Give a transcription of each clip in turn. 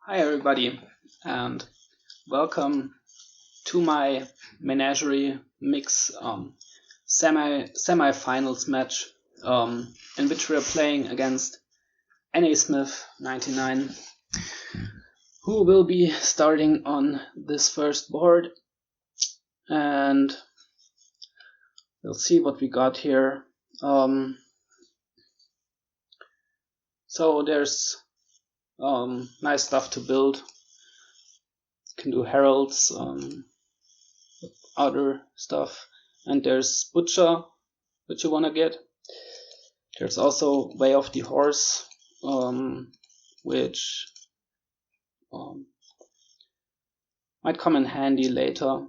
Hi everybody, and welcome to my Menagerie mix semi-finals match in which we are playing against nasmith99, who will be starting on this first board, and we'll see what we got here. So there's nice stuff to build. You can do heralds, other stuff, and there's butcher, which you want to get. There's also way of the horse, which might come in handy later.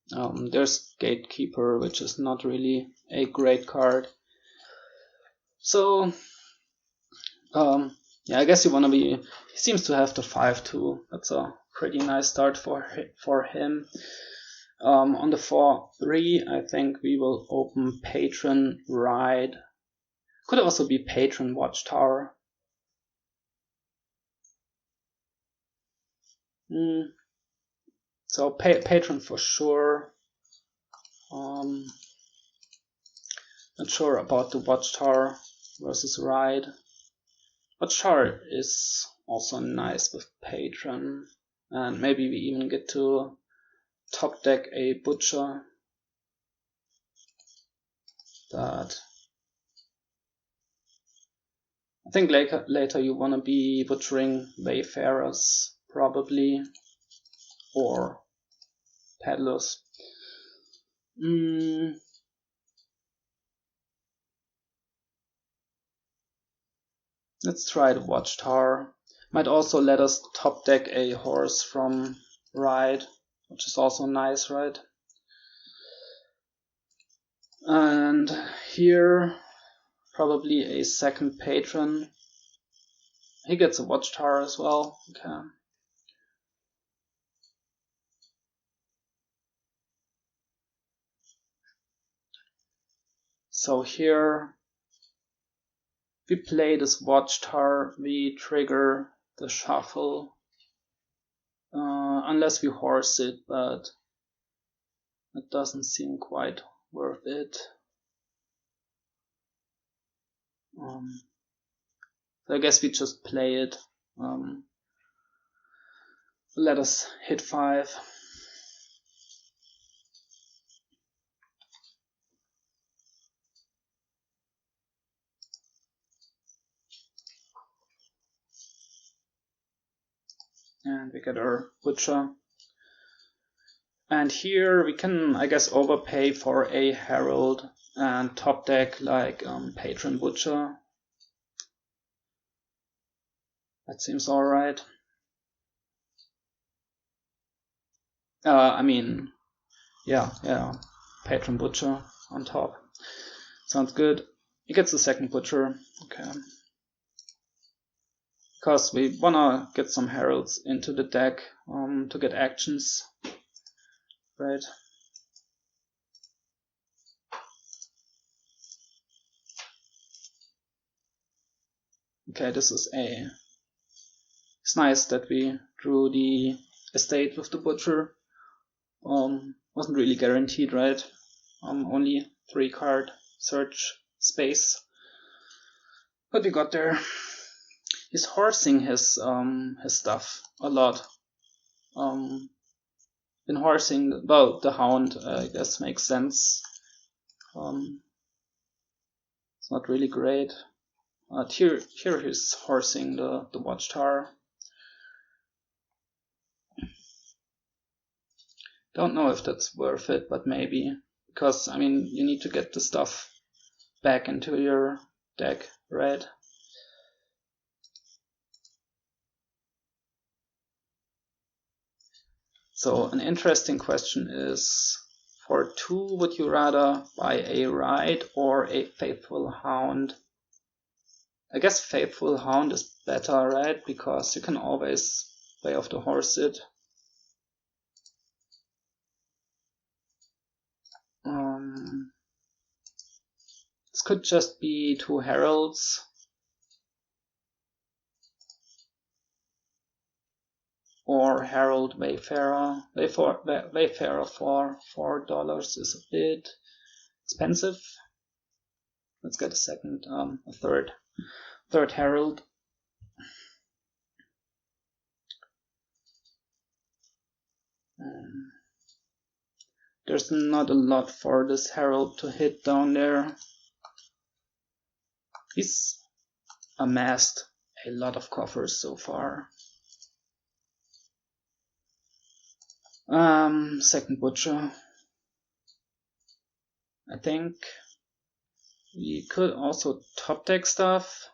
There's gatekeeper, which is not really a great card. So yeah, I guess you want to be. He seems to have the 5-2. That's a pretty nice start for him. On the 4-3, I think we will open Patron Ride. Could also be Patron Watchtower. So Patron for sure. Not sure about the Watchtower versus Ride. Watchtower is also nice with Patron, and maybe we even get to top deck a butcher. That I think later you want to be butchering Wayfarers probably, or peddlers. Let's try the Watchtower. Might also let us top deck a horse from Ride, which is also nice, right? And here, probably a second patron. He gets a Watchtower as well. Okay. So here we play this Watchtower, we trigger the shuffle, unless we horse it, but it doesn't seem quite worth it. So I guess we just play it. Let us hit 5. And we get our butcher. And here we can, I guess, overpay for a herald and top deck like patron butcher. That seems alright. I mean, yeah, patron butcher on top. Sounds good. He gets the second butcher. Okay. Because we wanna get some heralds into the deck to get actions. Right. Okay, this is A. It's nice that we drew the estate with the butcher. Wasn't really guaranteed, right? Only 3 card search space. But we got there. He's horsing his stuff a lot. In horsing, well, the hound, I guess, makes sense. It's not really great. Here he's horsing the Watchtower. Don't know if that's worth it, but maybe. Because, I mean, you need to get the stuff back into your deck, right? So an interesting question is, for 2, would you rather buy a Ride or a Faithful Hound? I guess Faithful Hound is better, right? Because you can always way of the horse it. This could just be 2 heralds. or Herald Wayfarer. Wayfarer for $4 is a bit expensive. Let's get a third Herald. There's not a lot for this Herald to hit down there. He's amassed a lot of coffers so far. Second Butcher. I think we could also top deck stuff.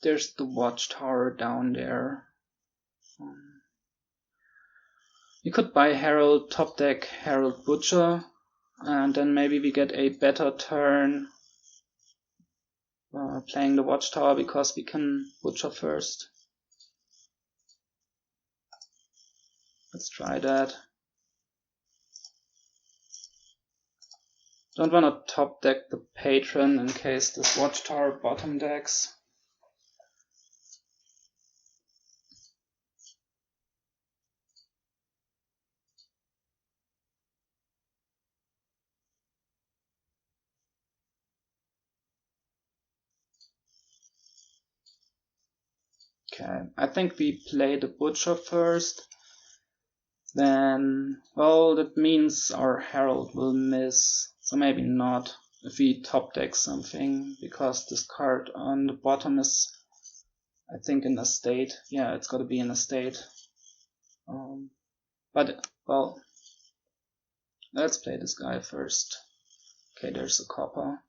There's the Watchtower down there. We could buy Herald, top deck Herald Butcher, and then maybe we get a better turn playing the Watchtower because we can Butcher first. Let's try that. Don't want to top deck the Patron in case this Watchtower bottom decks. Okay, I think we play the Butcher first. Then, well, that means our Herald will miss. So maybe not if we top deck something, because this card on the bottom is, I think, in a state. Yeah, it's got to be in a state. But, well, let's play this guy first. Okay, there's a copper.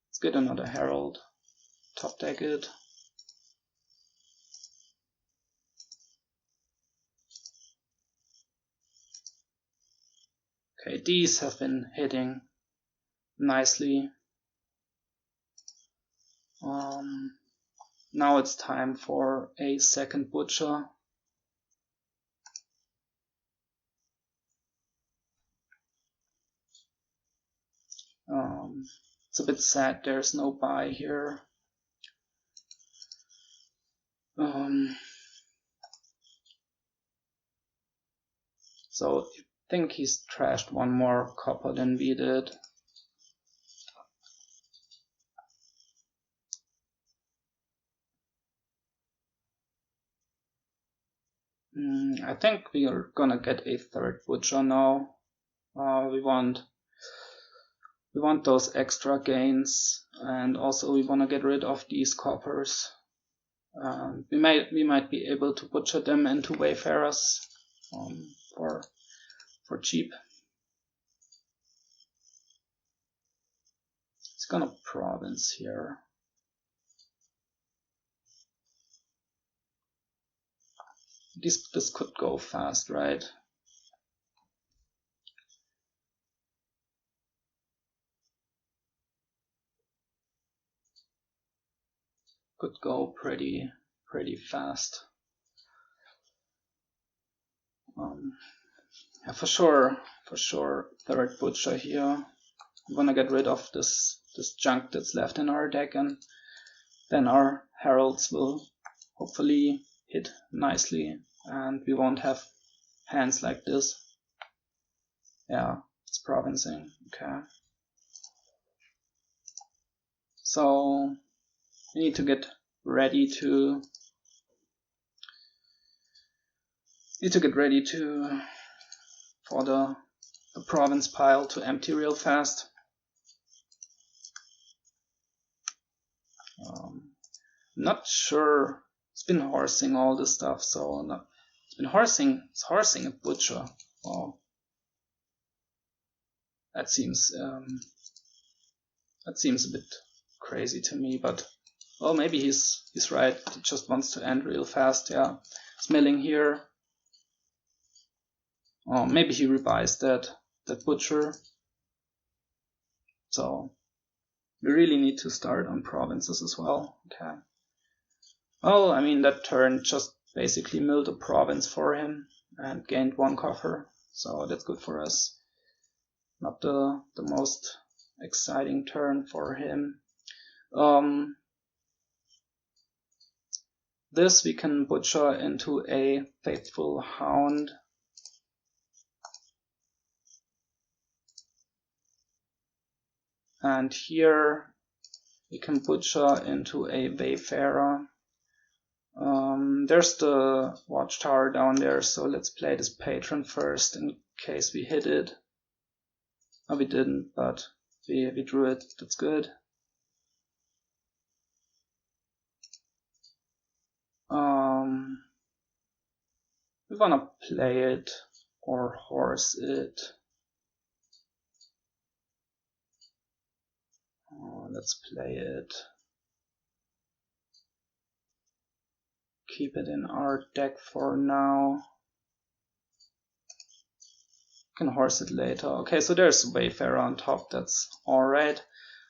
Let's get another Herald. Top deck it. Okay, these have been hitting nicely. Now it's time for a second Butcher. It's a bit sad there's no buy here. So I think he's trashed one more copper than we did. I think we are gonna get a third Butcher now. We want those extra gains, and also we want to get rid of these coppers. We might be able to Butcher them into Wayfarers for cheap. It's gonna province here. This could go fast, right? Could go pretty fast. Yeah, for sure, third Butcher here. We wanna get rid of this junk that's left in our deck, and then our Heralds will hopefully hit nicely, and we won't have hands like this. Yeah, it's provincing. Okay. So we need to get ready for the province pile to empty real fast. Not sure. It's been horsing all this stuff, so no, it's horsing a Butcher. Oh, that seems a bit crazy to me, but well, maybe he's right. He just wants to end real fast. Yeah, it's milling here. Oh, maybe he rebuys that Butcher. So we really need to start on provinces as well. Okay. Well, I mean, that turn just basically milled a province for him and gained one coffer, so that's good for us. not the most exciting turn for him. This we can butcher into a faithful hound. And here we can butcher into a Wayfarer. There's the watchtower down there, so let's play this patron first in case we hit it. Oh, we didn't, but we drew it. That's good. We wanna play it or horse it. Let's play it. Keep it in our deck for now. Can horse it later. Okay, so there's a Wayfarer on top, that's alright.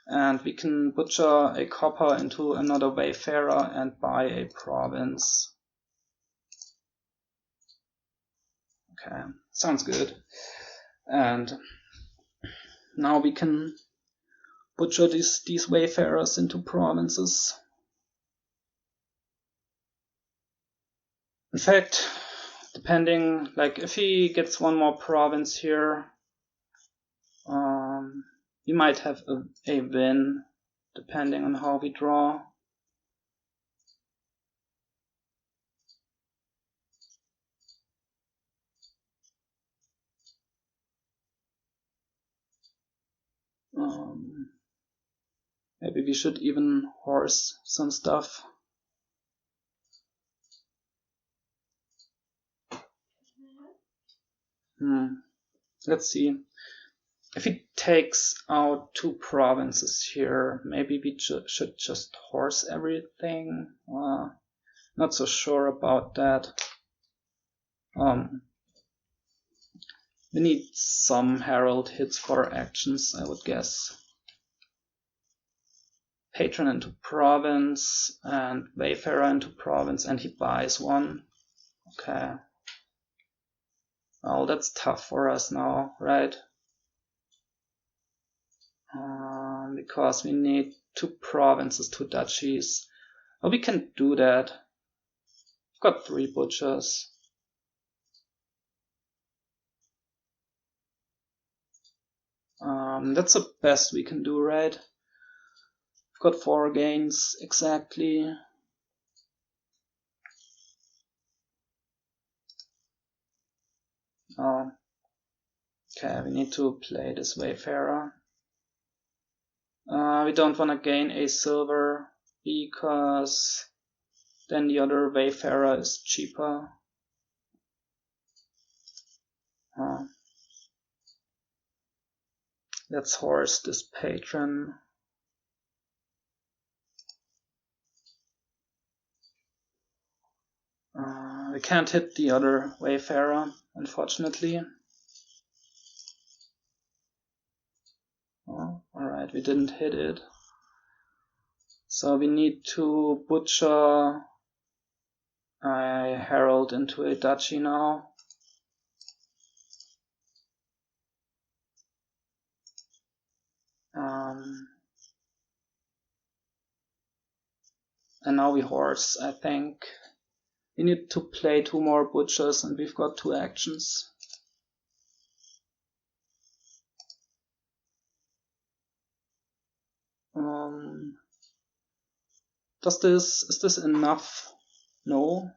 And we can butcher a copper into another Wayfarer and buy a province. Okay, sounds good. And now we can butcher these Wayfarers into provinces. In fact, depending, like if he gets one more province here, we might have a win, depending on how we draw. Maybe we should even horse some stuff. Let's see. If he takes out 2 provinces here, maybe we should just horse everything. Not so sure about that. We need some Herald hits for actions, I would guess. Patron into province and Wayfarer into province, and he buys one. Okay. Well, that's tough for us now, right? Because we need 2 provinces, 2 duchies. Well, we can do that. We've got 3 butchers. That's the best we can do, right? We've got 4 gains exactly. Okay, we need to play this Wayfarer. We don't want to gain a silver because then the other Wayfarer is cheaper. Let's horse this patron. We can't hit the other Wayfarer, unfortunately. Oh, alright, we didn't hit it. So we need to butcher a Herald into a duchy now. And now we horse, I think. We need to play 2 more butchers and we've got 2 actions. Is this enough? No.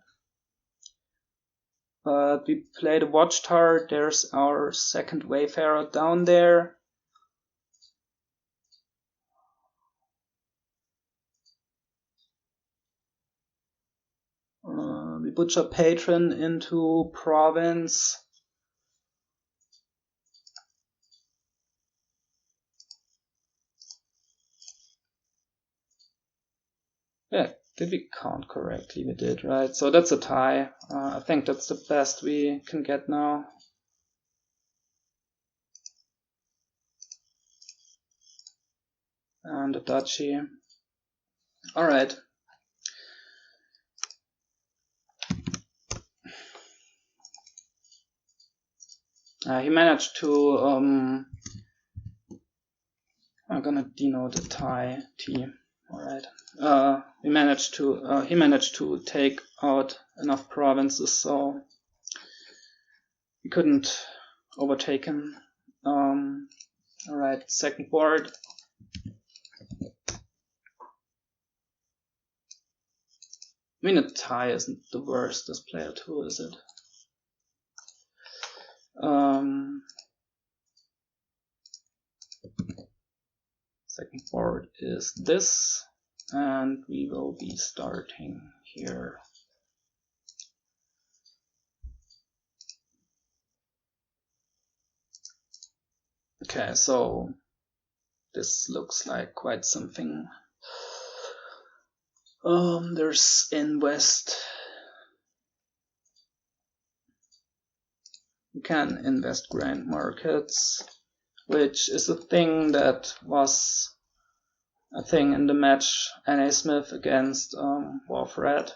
But we play the watchtower, there's our second Wayfarer down there. We butcher patron into province. Yeah, did we count correctly? We did, right? So that's a tie. I think that's the best we can get now. And a duchy. Alright. He managed to I'm gonna denote a tie T. Alright. He managed to take out enough provinces, so we couldn't overtake him. Alright, second board. I mean, a tie isn't the worst as player 2, is it? Second board is this, and we will be starting here. Okay, so this looks like quite something. There's invest. You can invest grand markets, which is a thing that was a thing in the match nasmith against Wayfarers.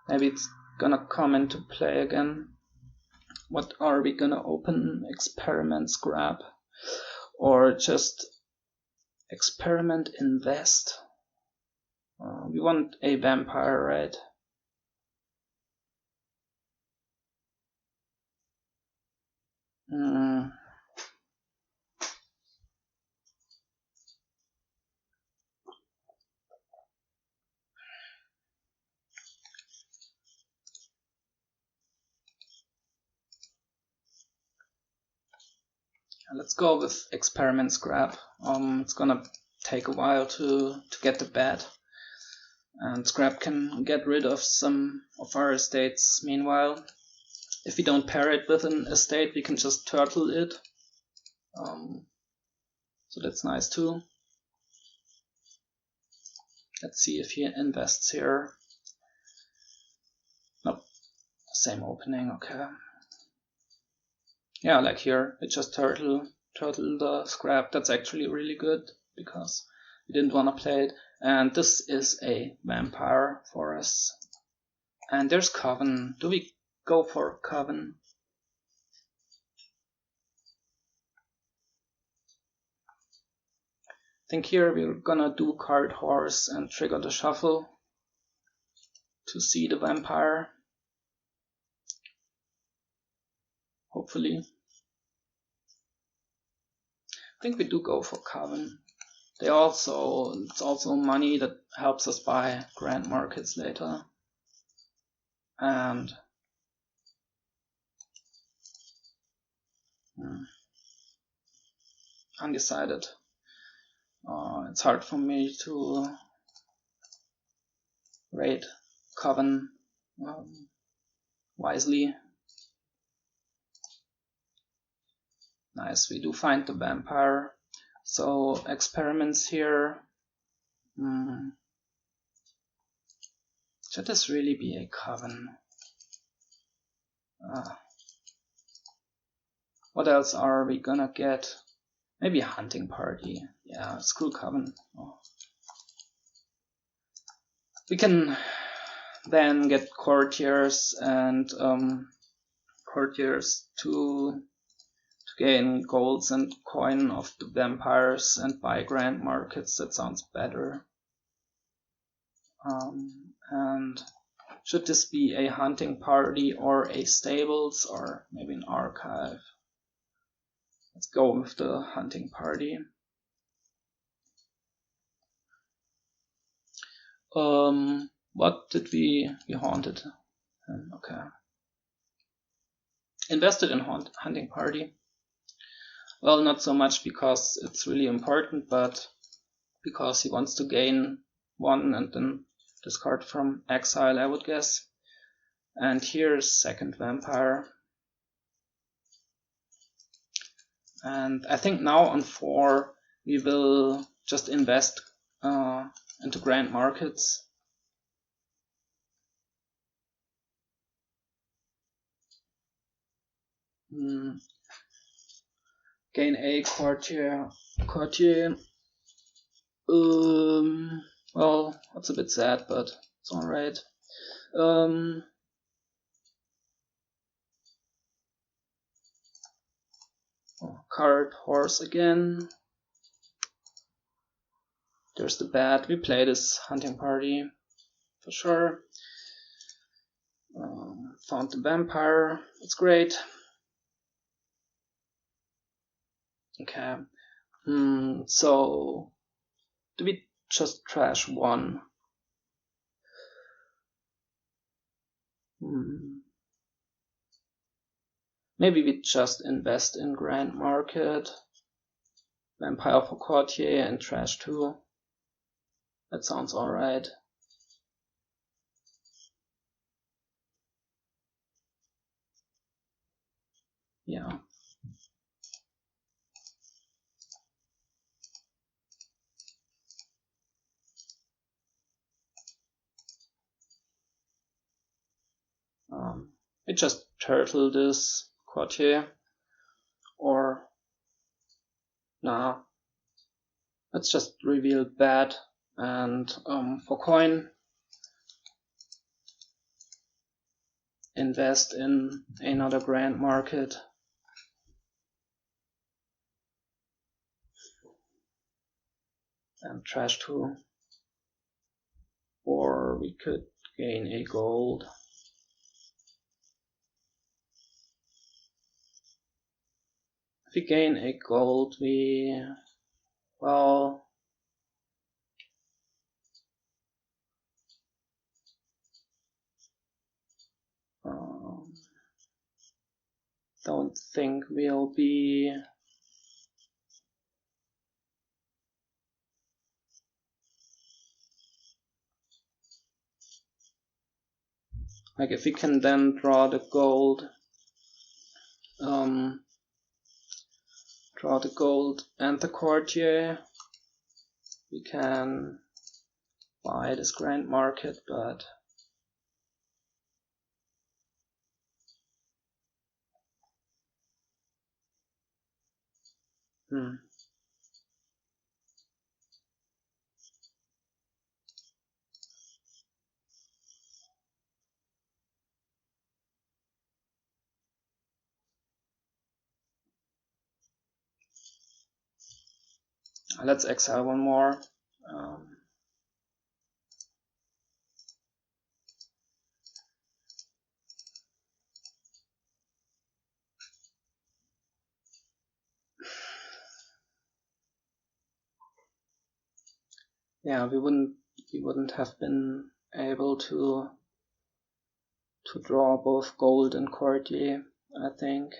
Maybe it's gonna come into play again. What are we gonna open? Experiment scrap, or just experiment invest? We want a vampire, right? Let's go with experiment scrap. It's gonna take a while to get the bat, and scrap can get rid of some of our estates meanwhile. If we don't pair it with an estate, we can just turtle it. So that's nice too. Let's see if he invests here. Nope, same opening, okay. Yeah, like here, it just turtle the scrap. That's actually really good, because we didn't want to play it. And this is a vampire for us. And there's Coven. Do we go for Coven? I think here we're gonna do card horse and trigger the shuffle to see the vampire. Hopefully. I think we do go for Coven. It's also money that helps us buy grand markets later. And undecided. It's hard for me to rate Coven wisely. Nice, we do find the vampire. So experiments here. Should this really be a Coven? What else are we gonna get? Maybe a hunting party. Yeah, screw Coven. Oh. We can then get courtiers and courtiers to gain golds and coin of the vampires and buy grand markets. That sounds better. And should this be a hunting party or a stables or maybe an archive? Let's go with the hunting party. What did we haunted? Okay. Invested in hunting party. Well, not so much because it's really important, but because he wants to gain one and then discard from exile, I would guess. And here's second vampire. And I think now on 4 we will just invest into grand markets. Gain a courtier. Well, that's a bit sad, but it's alright. Card horse again. There's the bat. We play this hunting party for sure. Found the vampire. It's great. Okay. So do we just trash one? Maybe we just invest in Grand Market, Vampire for Courtier, and trash 2. That sounds alright. Yeah. We just turtle this Courtier, or nah, let's just reveal bat, and for coin invest in another Grand Market. And trash 2. Or we could gain a gold. If we gain a gold, we, well, don't think we'll be like, if we can then draw the gold, and the Courtier, we can buy this Grand Market, but let's exile one more. Yeah, we wouldn't have been able to draw both gold and Courtier, I think.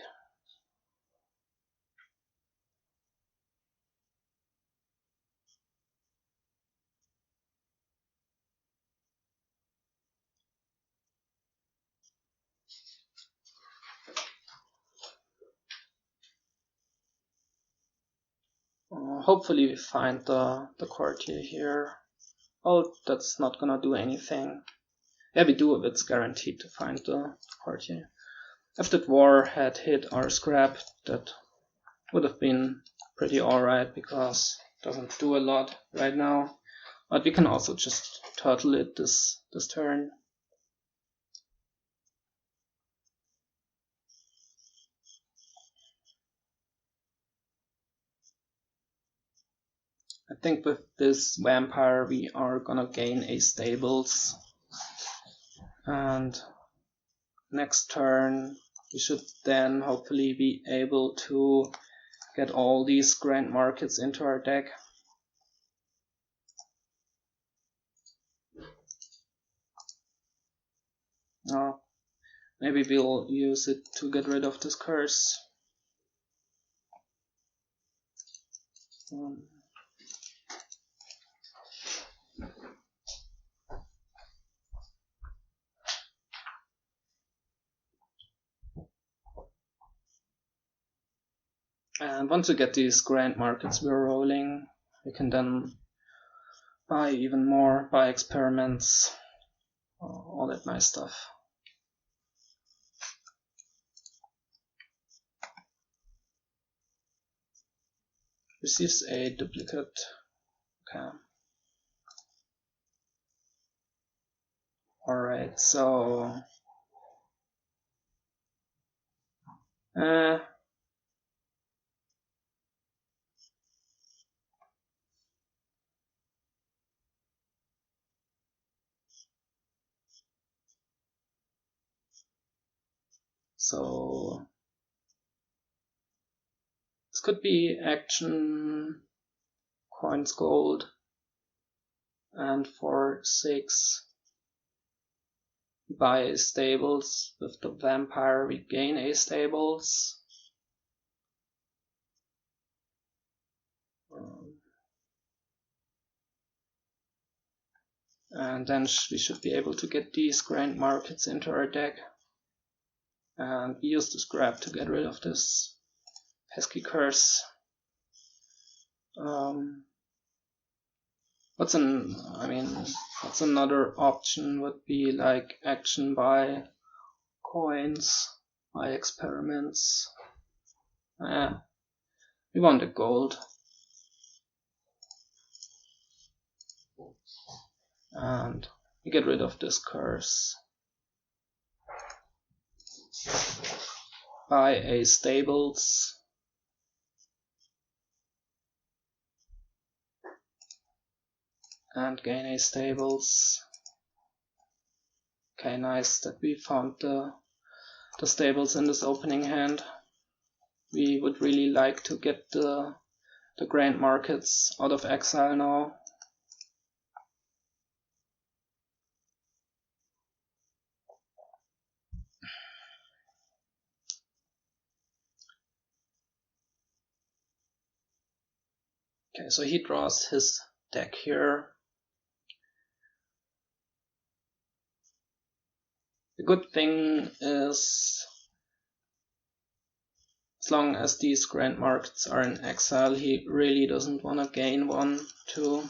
Hopefully we find the Courtier here. Oh, that's not gonna do anything. Yeah, we do, it's guaranteed to find the Courtier. If that war had hit our scrap, that would have been pretty alright, because it doesn't do a lot right now. But we can also just turtle it this turn. I think with this vampire we are gonna gain a stables, and next turn we should then hopefully be able to get all these Grand Markets into our deck. Maybe we'll use it to get rid of this curse. And once we get these Grand Markets we're rolling, we can then buy even more, buy experiments, all that nice stuff. Receives a duplicate. Okay. Alright, so So this could be action, coins, gold, and for 6 we buy stables. With the vampire we gain a stables. And then we should be able to get these grand markets into our deck. And we use the scrap to get rid of this pesky curse. What's another option would be like action buy coins, buy experiments. We want the gold. And we get rid of this curse. Buy a stables. And gain a stables. Okay, nice that we found the stables in this opening hand. We would really like to get the grand markets out of exile now. Okay, so he draws his deck here. The good thing is, as long as these grand markets are in exile, he really doesn't want to gain 1, 2,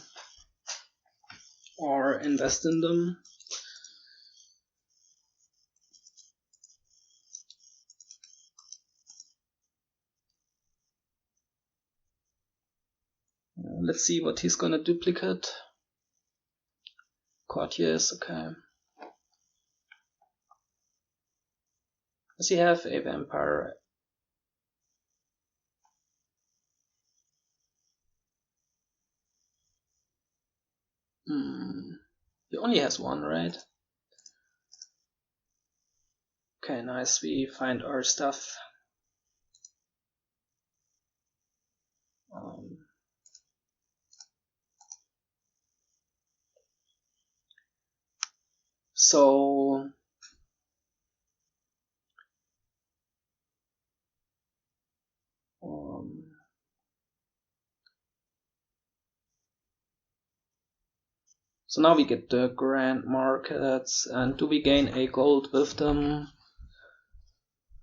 or invest in them. Let's see what he's gonna duplicate. Courtiers, okay. Does he have a vampire? He only has 1, right? Okay, nice, we find our stuff. So now we get the grand markets, and do we gain a gold with them?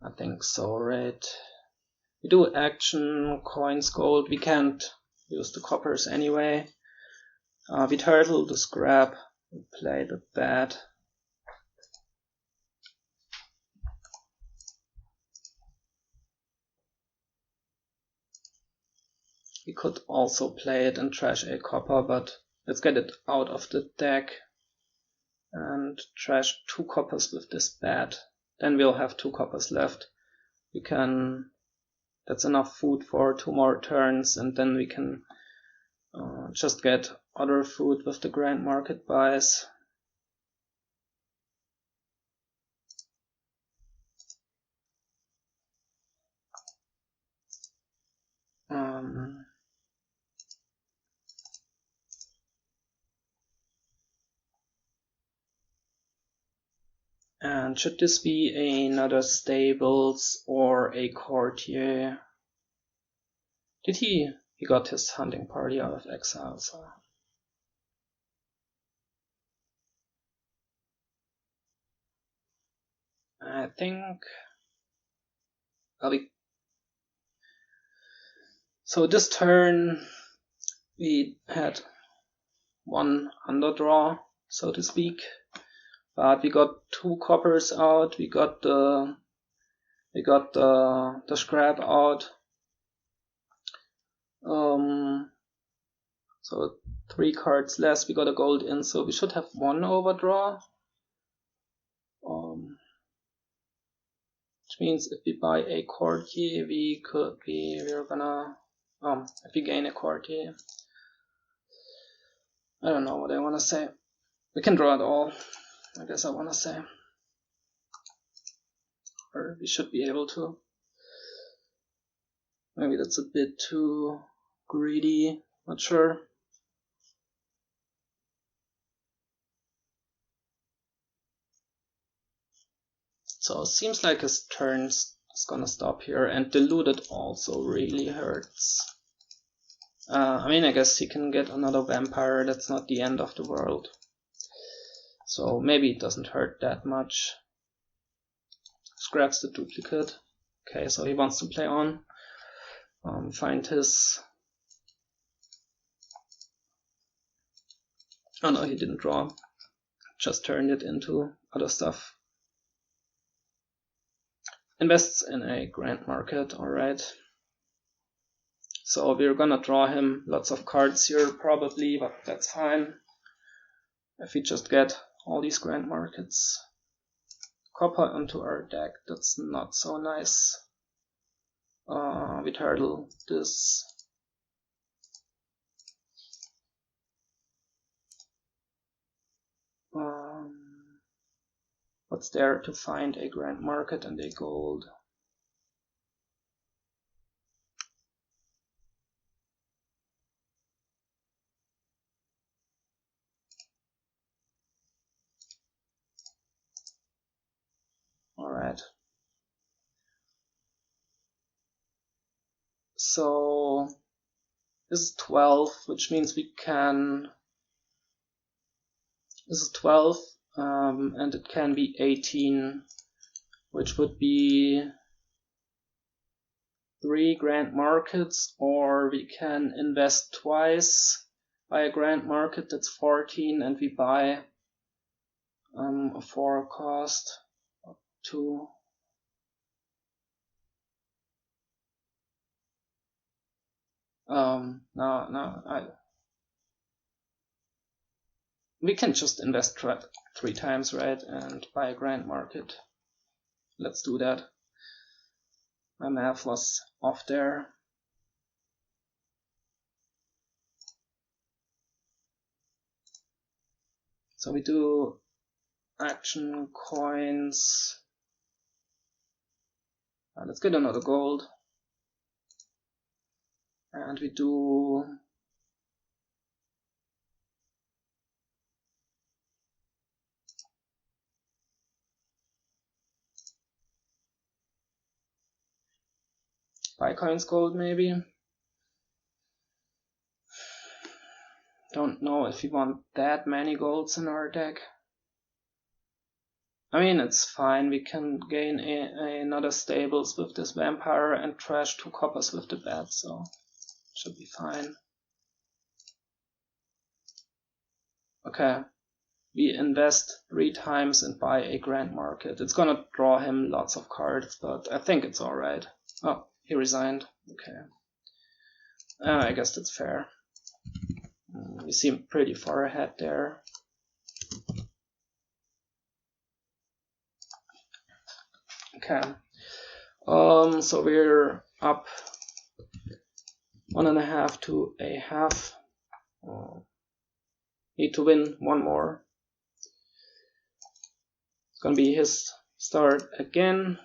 I think so, right? We do action, coins, gold. We can't use the coppers anyway. We turtle the scrap, we play the bat. We could also play it and trash a copper, but let's get it out of the deck and trash 2 coppers with this bat. Then we'll have 2 coppers left. We can, that's enough food for 2 more turns, and then we can just get other food with the grand market buys. And should this be another stables or a courtier? Did he got his hunting party out of exile, so. I think so this turn we had 1 underdraw, so to speak, but we got 2 coppers out, we got the scrap out, so 3 cards less, we got a gold in, so we should have 1 overdraw. Which means if we buy a courtier, we're gonna, if we gain a courtier, I don't know what I wanna say. We can draw it all, I guess I wanna say. or we should be able to. Maybe that's a bit too greedy, not sure. So it seems like his turn is gonna stop here, and diluted also really hurts. I mean, I guess he can get another vampire, that's not the end of the world. So maybe it doesn't hurt that much. Scraps the duplicate. Okay, so he wants to play on. Find his... Oh no, he didn't draw. Just turned it into other stuff. Invests in a grand market, alright. So we're gonna draw him lots of cards here probably, but that's fine. If we just get all these grand markets. Copper into our deck, that's not so nice. We turtle this. What's there to find a grand market and a gold? Alright. So this is 12, which means we can... This is 12, and it can be 18, which would be 3 grand markets, or we can invest twice, buy a grand market, that's 14, and we buy a 4 cost up to we can just invest 3 times, right, and buy a grand market. Let's do that. My math was off there. So we do action coins. Let's get another gold. And we do buy coins gold maybe. Don't know if we want that many golds in our deck. I mean, it's fine, we can gain another stables with this vampire and trash 2 coppers with the bat, so should be fine. Okay, we invest 3 times and buy a grand market. It's gonna draw him lots of cards, but I think it's alright. Oh, he resigned. Okay. I guess that's fair. We seem pretty far ahead there. Okay. So we're up 1.5 to a half. Need to win 1 more. It's gonna be his start again.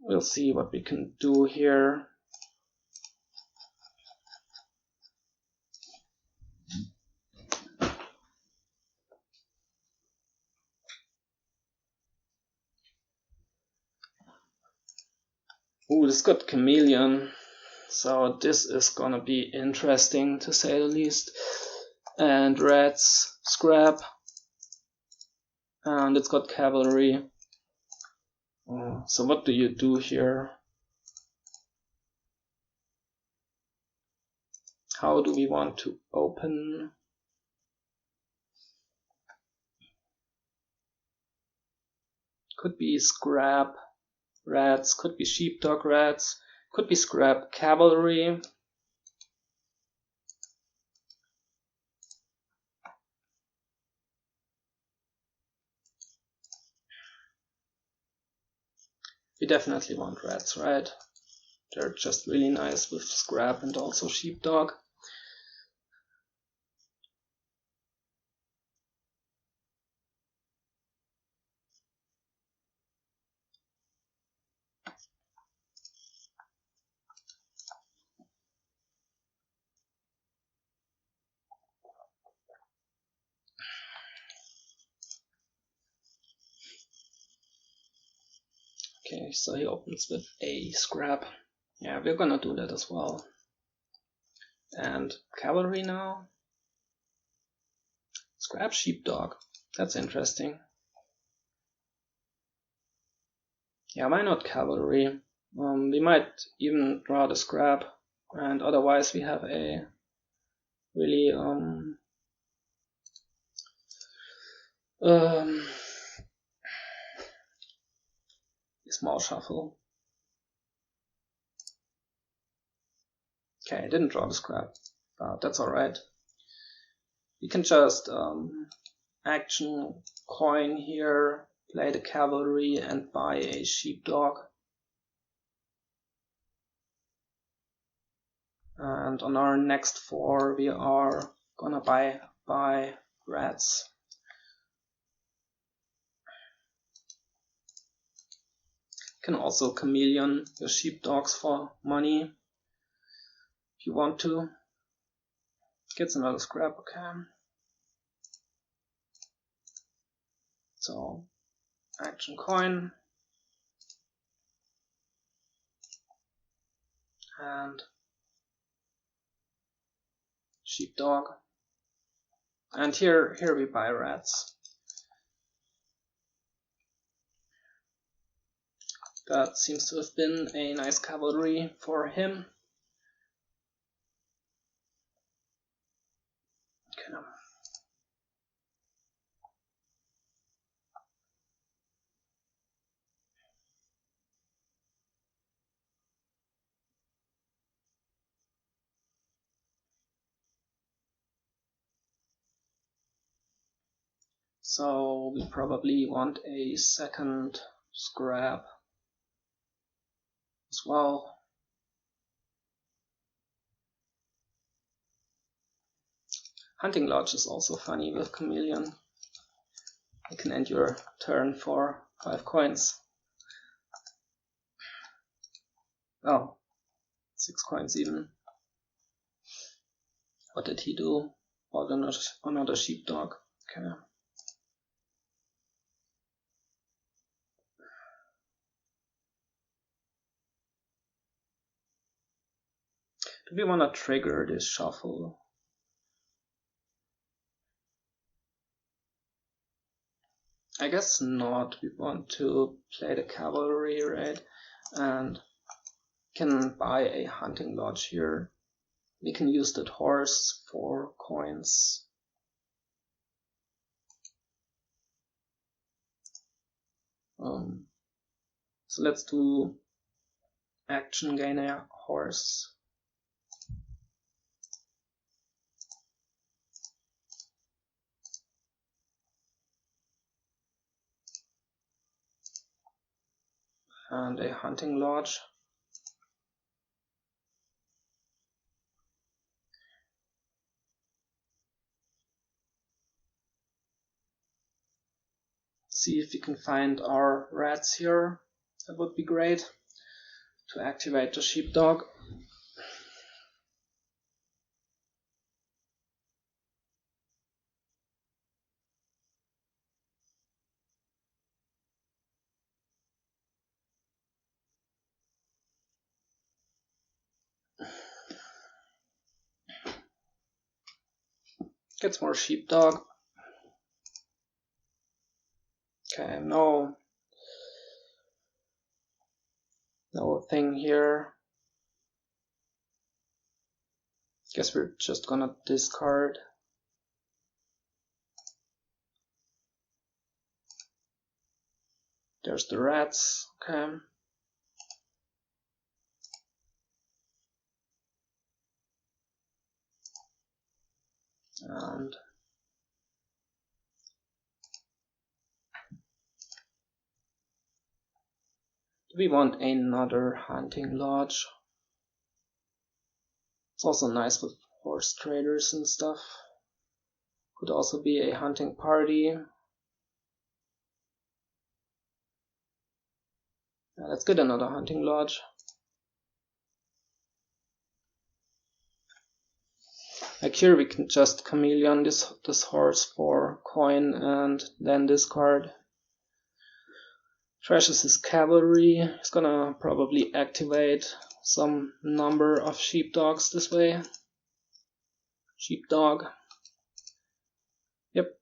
We'll see what we can do here. Ooh, this got Chameleon, so this is gonna be interesting to say the least. And rats, scrap, and it's got cavalry. So what do you do here? How do we want to open? Could be scrap rats, could be sheepdog rats, could be scrap cavalry. We definitely want rats, right? They're just really nice with scrap and also sheepdog. Okay, so he opens with a scrap. Yeah, we're gonna do that as well. And cavalry now. Scrap sheepdog. That's interesting. Yeah, why not cavalry? We might even draw the scrap, and otherwise we have a really small shuffle. Okay, I didn't draw the scrap, but that's alright. We can just action coin here, play the cavalry, and buy a sheepdog. And on our next 4 we are gonna buy rats. You can also chameleon your sheepdogs for money if you want to. Gets another scrap, okay. So action coin and sheepdog, and here we buy rats. That seems to have been a nice cavalry for him. Okay. So we probably want a second scrap as well. Hunting Lodge is also funny with Chameleon. You can end your turn for 5 coins. Oh, 6 coins even. What did he do? Bought another sheepdog. Okay. Do we want to trigger this shuffle? I guess not. We want to play the cavalry, right? And can buy a hunting lodge here. We can use that horse for coins. So let's do action, gain a horse. And a hunting lodge. See if we can find our rats here. That would be great to activate the sheepdog. Gets more sheepdog. Okay, no thing here. Guess we're just gonna discard. There's the rats, okay. And do we want another hunting lodge? It's also nice with horse traders and stuff. Could also be a hunting party. Yeah, let's get another hunting lodge. Like here we can just chameleon this horse for coin and then discard. trashes his cavalry. He's gonna probably activate some number of sheepdogs this way. Sheepdog. Yep.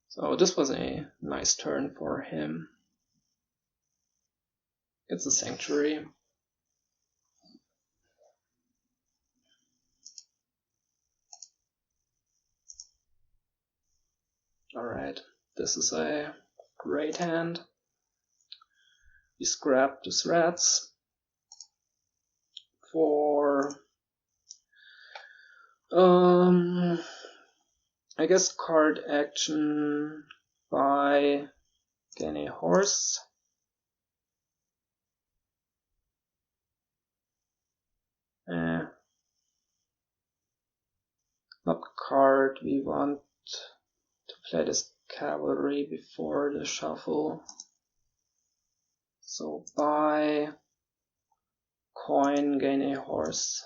So this was a nice turn for him. It's a sanctuary. Alright, this is a great hand. We scrap the threats for I guess card action by gain a horse. Not card, we want to play this cavalry before the shuffle. So buy coin, gain a horse.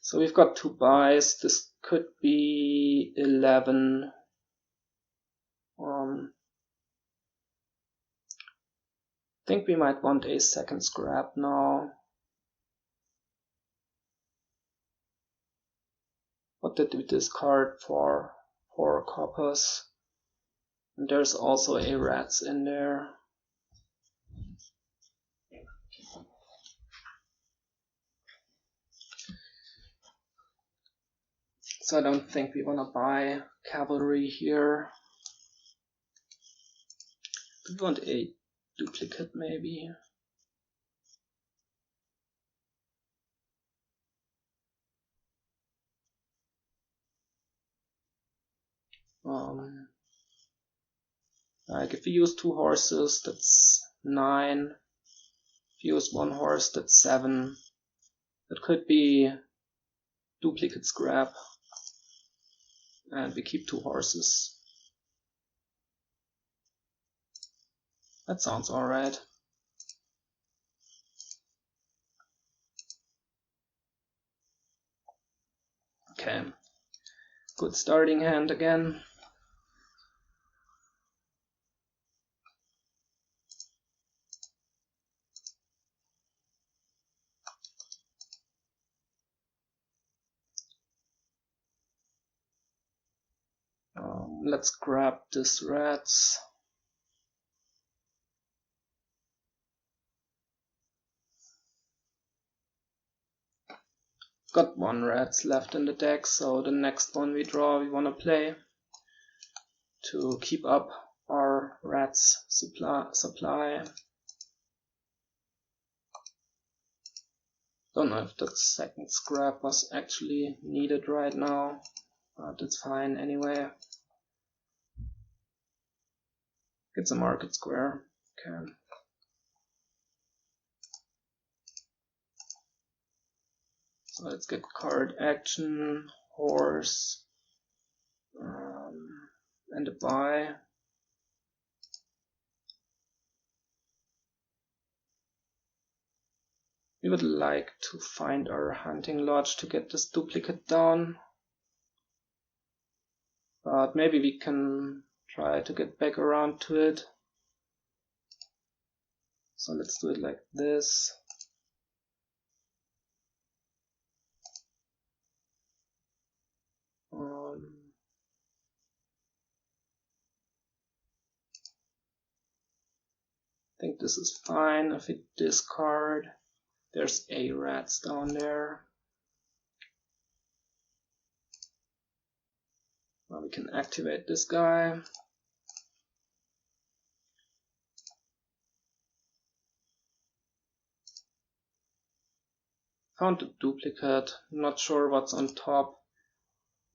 So we've got 2 buys. This could be 11. I think we might want a second scrap now. What did we discard for? 4 coppers. And there's also a rats in there. So I don't think we want to buy cavalry here. We want a duplicate maybe. Like if we use 2 horses, that's 9. If you use 1 horse, that's 7. That could be duplicate scrap. And we keep 2 horses. That sounds alright. Okay. Good starting hand again. Let's grab this rats. Got 1 rats left in the deck, so the next one we draw we want to play to keep up our rats supply. Don't know if that second scrap was actually needed right now, but it's fine anyway. It's a market square. Okay. So let's get card action, horse, and a buy. We would like to find our hunting lodge to get this duplicate down. But maybe we can try to get back around to it. So let's do it like this. I think this is fine. If we discard, there's a rats down there. Now we can activate this guy. Found a duplicate. Not sure what's on top.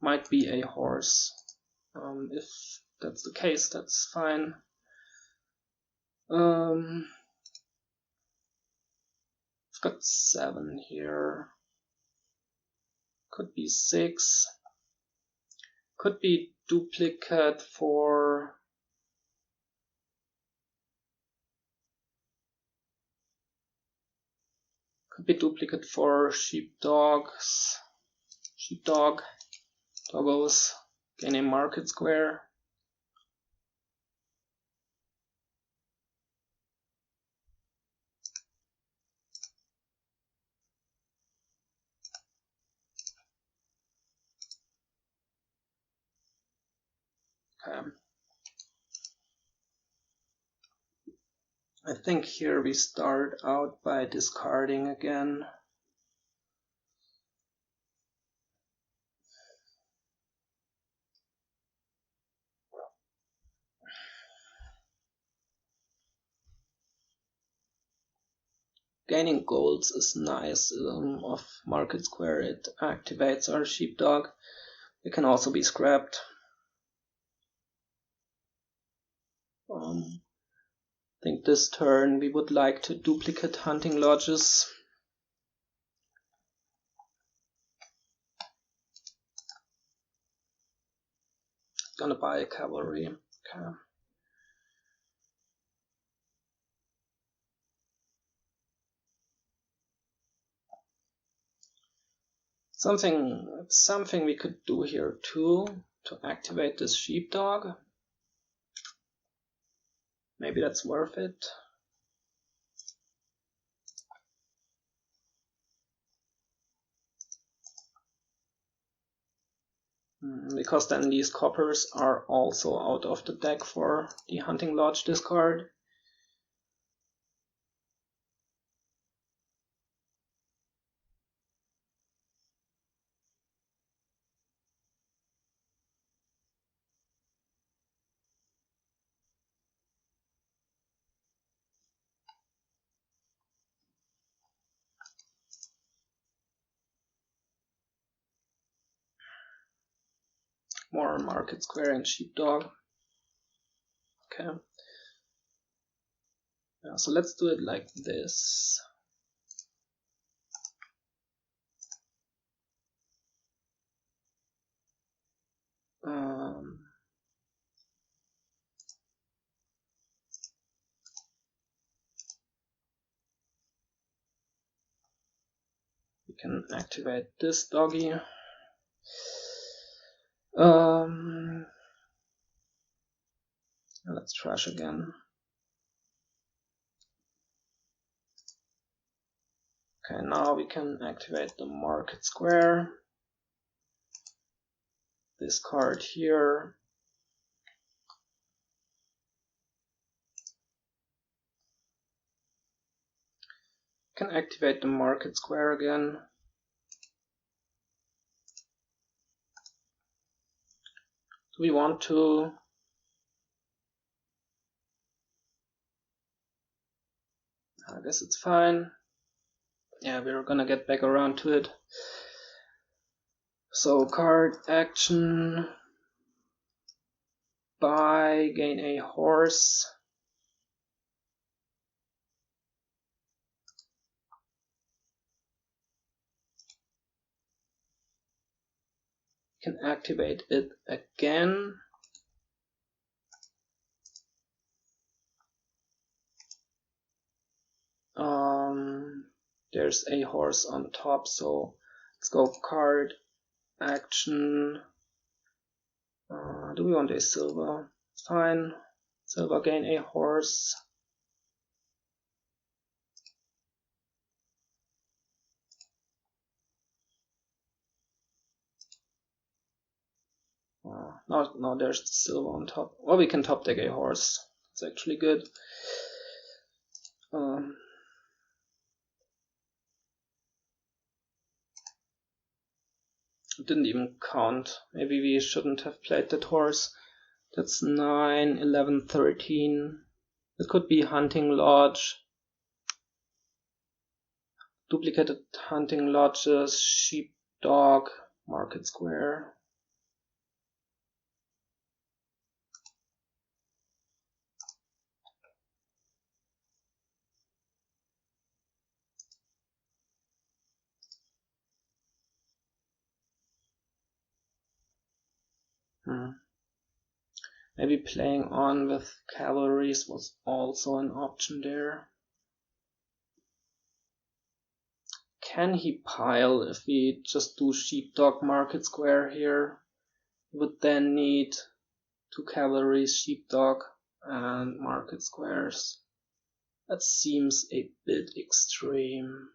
Might be a horse. If that's the case, that's fine. I've got 7 here. Could be 6. Could be duplicate for sheepdog, doggos, gain a market square. Okay. I think here we start out by discarding again. Gaining golds is nice of market square. It activates our sheepdog. It can also be scrapped. I think this turn we would like to duplicate hunting lodges. Gonna buy a cavalry. Okay. Something we could do here too to activate this sheepdog. Maybe that's worth it. Because then these coppers are also out of the deck for the hunting lodge discard. More market square and sheepdog. Okay. Yeah, so let's do it like this. We can activate this doggy. Let's trash again. Okay, now we can activate the market square. This card here. Can activate the market square again. Do we want to? I guess it's fine. Yeah, we're gonna get back around to it. So card action, buy, gain a horse. Can activate it again. There's a horse on top, so let's go card action. Do we want a silver? Fine. Silver, gain a horse. No, there's the silver on top. Or we can top deck a horse. It's actually good. It didn't even count. Maybe we shouldn't have played that horse. That's 9, 11, 13. It could be hunting lodge. Duplicated hunting lodges, sheepdog, market square. Maybe playing on with cavalries was also an option there. Can he pile if we just do Sheepdog Market Square here? We would then need 2 cavalries, Sheepdog and Market Squares. That seems a bit extreme.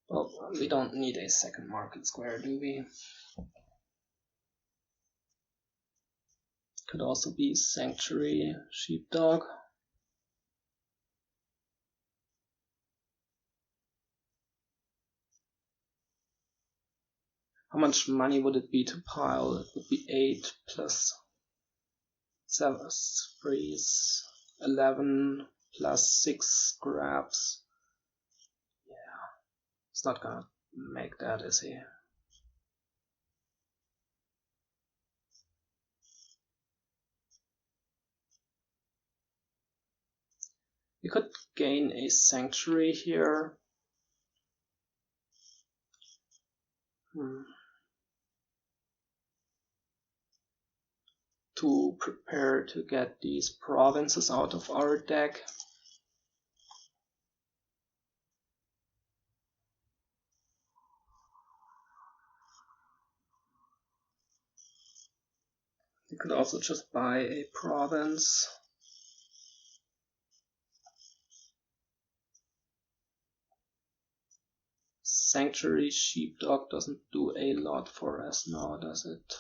Well, we don't need a second Market Square, do we? Could also be Sanctuary Sheepdog. How much money would it be to pile? It would be 8 plus 7, 3, 11 plus 6 scraps. Yeah, it's not gonna make that, is he? We could gain a sanctuary here. To prepare to get these provinces out of our deck. You could also just buy a province. Sanctuary Sheepdog doesn't do a lot for us now, does it?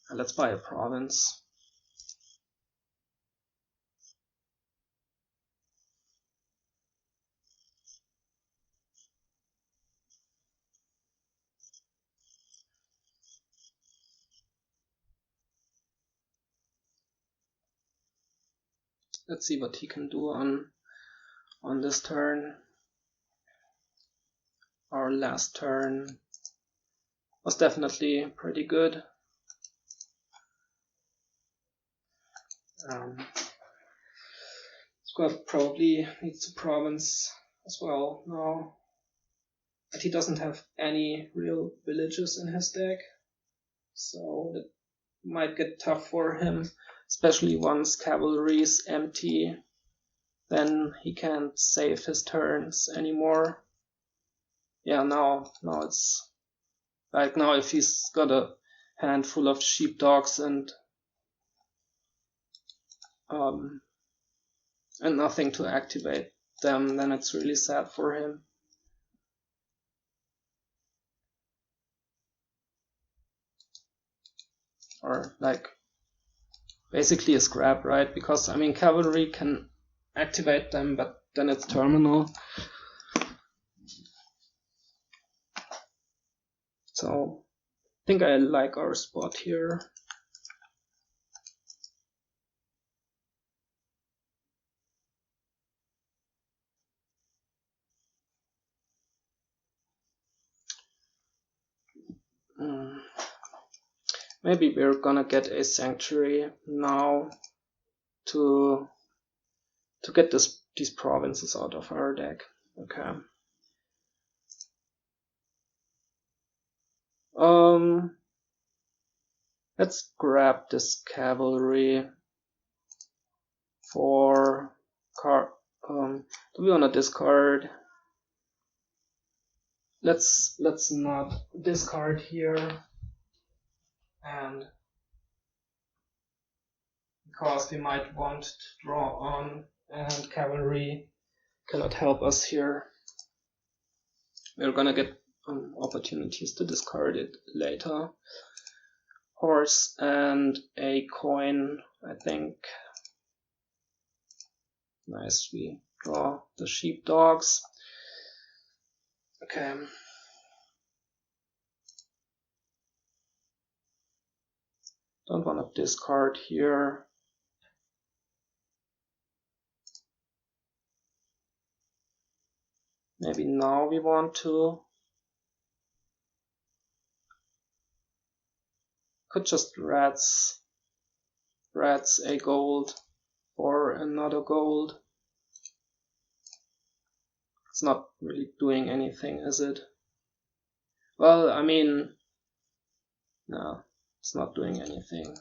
Let's buy a province. Let's see what he can do on this turn. Our last turn was definitely pretty good. Squad probably needs a province as well now, but he doesn't have any real villages in his deck, so that might get tough for him, especially once cavalry is empty. Then he can't save his turns anymore. Yeah, now it's like, now if he's got a handful of sheepdogs and nothing to activate them, then it's really sad for him. Or like basically a scrap, right? Because I mean, cavalry can activate them, but then it's terminal. So I think I like our spot here. Maybe we're gonna get a sanctuary now to get these provinces out of our deck. Okay. Let's grab this cavalry for card. Do we wanna discard? Let's not discard here, and because we might want to draw on, and cavalry cannot help us here. We're gonna get opportunities to discard it later. Horse and a coin, I think. Nice, we draw the sheepdogs. Okay. Don't want to discard here. Maybe now we want to. Could just rats a gold for another gold. It's not really doing anything, is it? Well, I mean, no, it's not doing anything.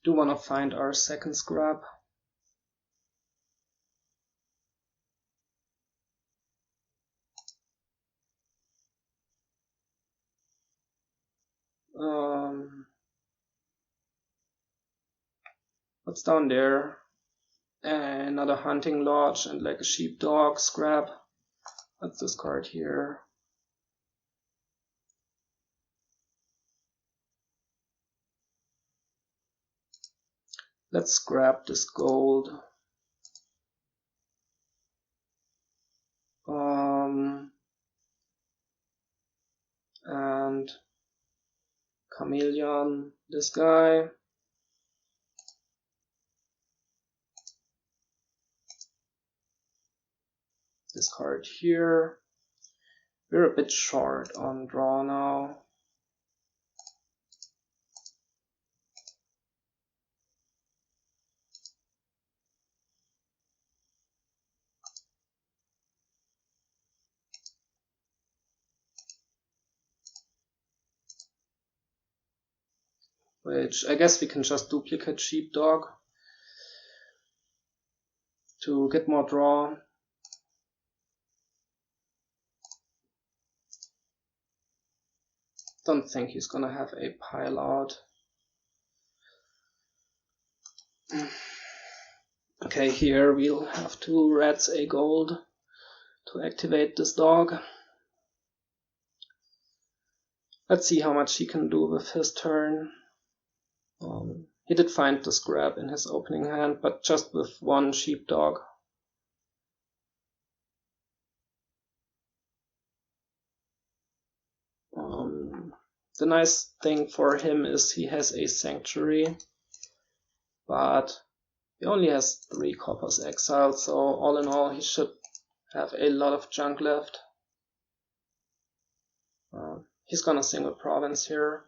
Do want to find our second scrap. What's down there? Another hunting lodge and like a sheepdog scrap. Let's discard here. Let's grab this gold. And Chameleon, this guy. Discard here. We're a bit short on draw now. Which I guess we can just duplicate Sheepdog to get more draw. Don't think he's gonna have a pile out. Okay, here we'll have 2 reds, a gold to activate this dog. Let's see how much he can do with his turn. He did find the scrap in his opening hand, but just with 1 sheepdog. The nice thing for him is he has a sanctuary, but he only has 3 coppers exiled, so all in all he should have a lot of junk left. He's gonna single province here.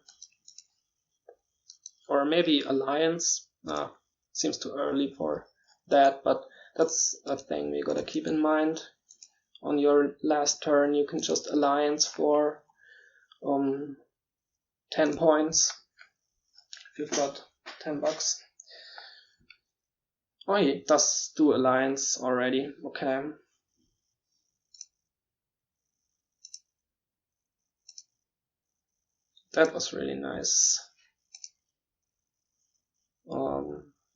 Or maybe alliance. Seems too early for that, but that's a thing we gotta keep in mind. On your last turn you can just alliance for 10 points if you've got 10 bucks. Oh, he does do alliance already, okay. That was really nice.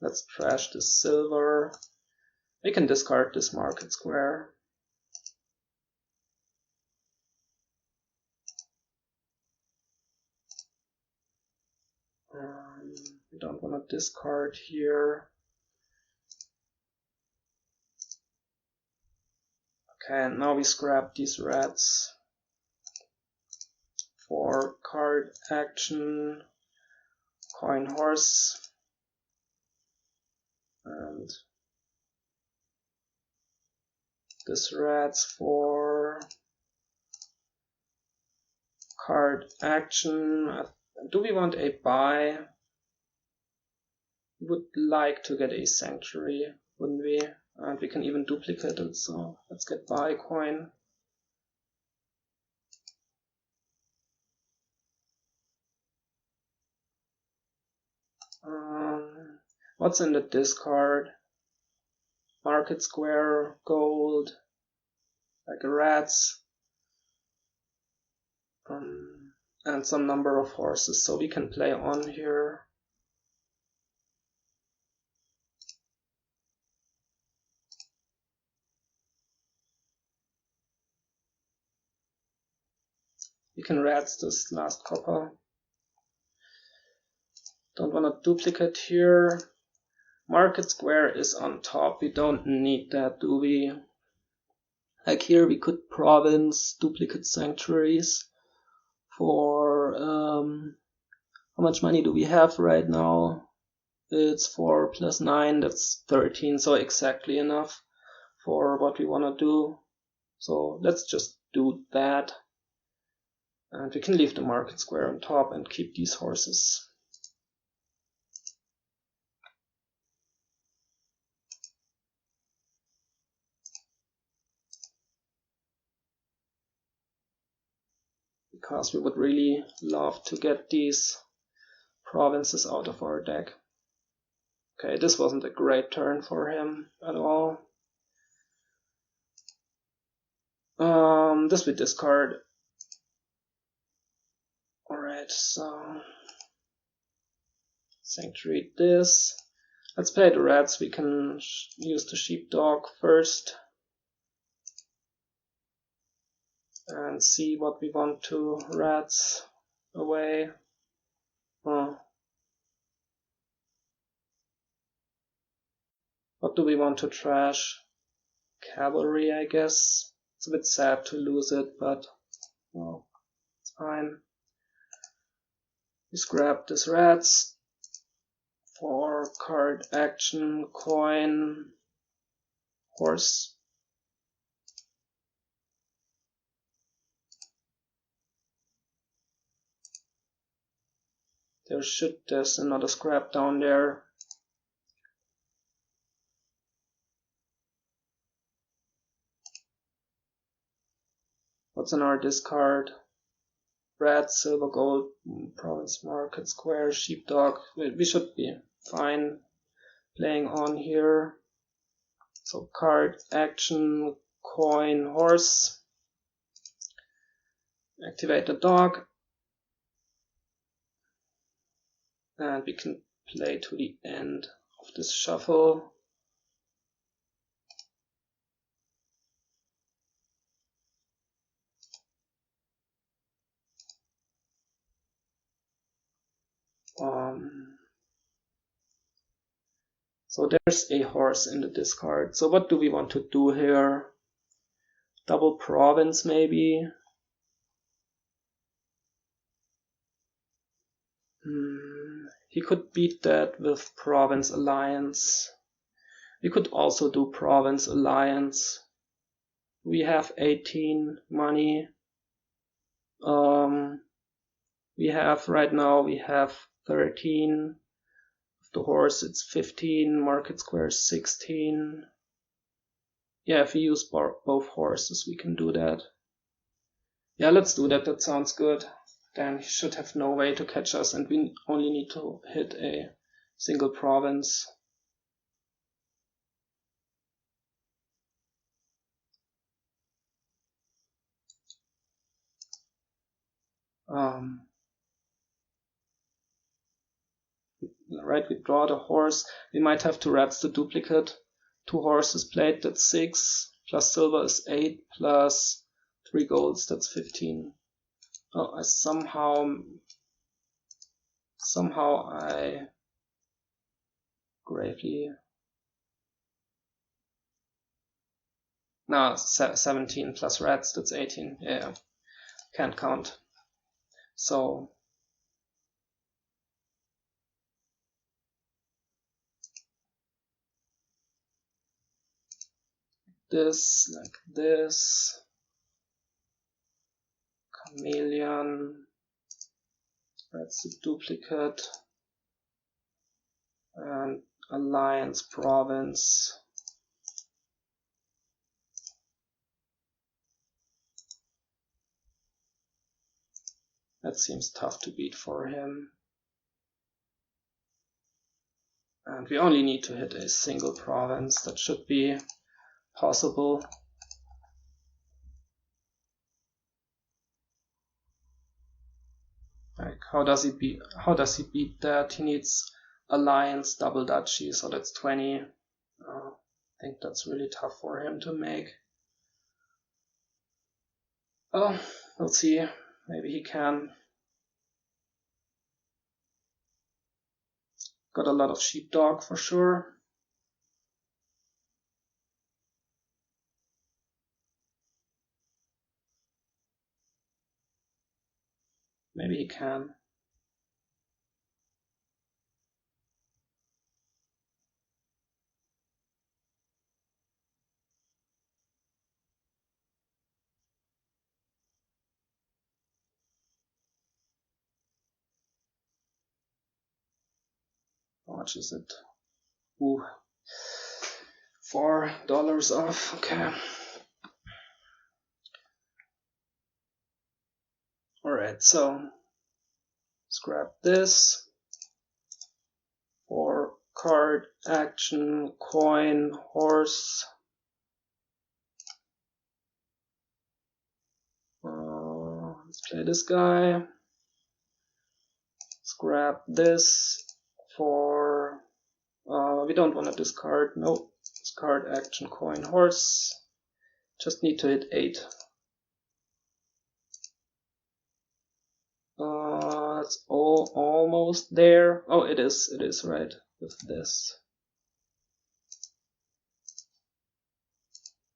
Let's trash this silver. We can discard this market square. We don't want to discard here. Okay, and now we scrap these reds for card action, coin horse, and this reds for card action. Do we want a buy? We would like to get a sanctuary, wouldn't we? And we can even duplicate it, so let's get buy coin. What's in the discard? Market square, gold, like a rats, and some number of horses, so we can play on here. We can rats this last copper. Don't want to duplicate here. Market square is on top. We don't need that, do we? Like here we could province duplicate sanctuaries for how much money do we have right now? It's 4 plus 9, that's 13, so exactly enough for what we want to do. So let's just do that. And we can leave the market square on top and keep these horses. Because we would really love to get these provinces out of our deck. Okay, this wasn't a great turn for him at all. This we discard. Alright, so sanctuary this. Let's play the rats. We can use the sheepdog first and see what we want to rats away. What do we want to trash? Cavalry, I guess. It's a bit sad to lose it, but well, it's fine. We scrap this rats for card action, coin, horse. There's another scrap down there. What's in our discard? Red, silver, gold, province, market, square, sheepdog. We should be fine playing on here. So card, action, coin, horse. Activate the dog. And we can play to the end of this shuffle. So there's a horse in the discard. So what do we want to do here? Double province maybe? He could beat that with province alliance. We could also do province alliance. We have 18 money. Right now we have 13. The horse it's 15, market square is 16. Yeah, if we use both horses we can do that. Yeah, let's do that, that sounds good. Then he should have no way to catch us and we only need to hit a single province. Right, we draw the horse. We might have to rats the duplicate. 2 horses played, that's 6. Plus silver is 8. Plus 3 golds, that's 15. Oh, I somehow gravely. No, 17 plus rats, that's 18. Yeah, can't count. So this, like this. Chameleon. That's the duplicate. And alliance province. That seems tough to beat for him. And we only need to hit a single province. That should be possible. Like, how does he beat that? He needs alliance double duchy, so that's 20. I think that's really tough for him to make. Oh, we'll see. Maybe he can. Got a lot of sheepdog for sure. Maybe he can. much is it? Ooh, $4 off. Okay. Alright, so let's grab this for card, action, coin, horse. Let's play this guy. Let's grab this for, we don't want to discard, no. Discard, action, coin, horse. Just need to hit 8. It's almost there. Oh, it is right with this.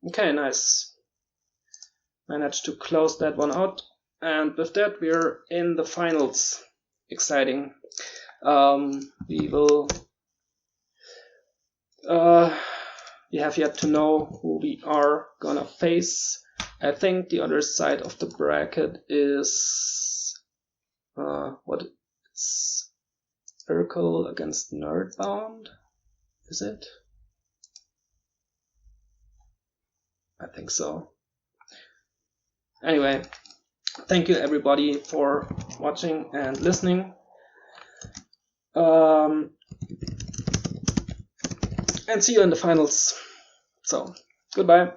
Okay, nice. Managed to close that one out, and with that we're in the finals. Exciting. We will. We have yet to know who we are gonna face. I think the other side of the bracket is what? It's Spherical against Nerdbound. Is it? I think so. Anyway, thank you everybody for watching and listening. And see you in the finals. So, goodbye.